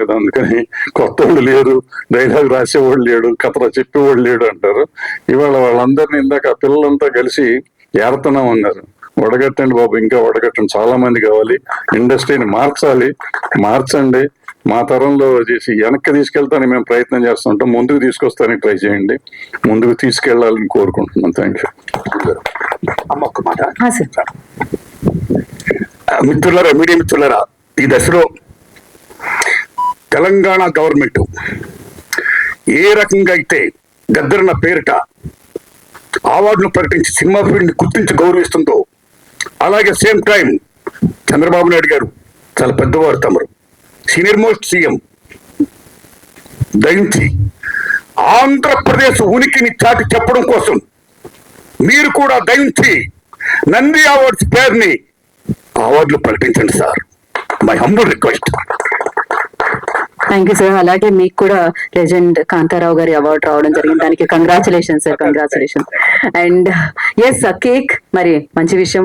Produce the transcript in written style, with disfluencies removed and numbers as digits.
కదా, అందుకని కొత్త వాళ్ళు లేరు, డైలాగ్ రాసేవాళ్ళు లేడు, కథ చెప్పేవాళ్ళు లేడు అంటారు. ఇవాళ వాళ్ళందరినీ ఇందాక ఆ పిల్లలంతా కలిసి ఏరుతున్నాం అన్నారు. వడగట్టండి బాబు, ఇంకా వడగట్టండి, చాలా మంది కావాలి, ఇండస్ట్రీని మార్చండి. మా తరంలో చేసి వెనక్కి తీసుకెళ్తానికి మేము ప్రయత్నం చేస్తుంటాం, ముందుకు తీసుకొస్తానికి ట్రై చేయండి, ముందుకు తీసుకెళ్లాలని కోరుకుంటున్నాం. Thank you. అమ్మ ఒక్క మాట. మిత్రులారా, మీడియా మిత్రులారా, ఈ దశలో తెలంగాణ గవర్నమెంట్ ఏ రకంగా అయితే గద్దరన్న పేరిట అవార్డును ప్రకటించి సినిమా ఫీల్డ్ని గుర్తించి గౌరవిస్తుందో, అలాగే సేమ్ టైం చంద్రబాబు నాయుడు గారు చాలా పెద్దవారు, తమరు సీనియర్ మోస్ట్ సీఎం, దయించి ఆంధ్రప్రదేశ్ ఉనికిని చాటి చెప్పడం కోసం మీరు కూడా దయించి నంది అవార్డ్స్ పేరుని అవార్డులు ప్రకటించండి సార్. My humble request. Thank you sir. అలాగే మీకు కూడా లెజెండ్ కాంతారావు గారి అవార్డు రావడం జరిగింది, దానికి congratulation sir, congratulation. And yes cake మరి మంచి విషయం.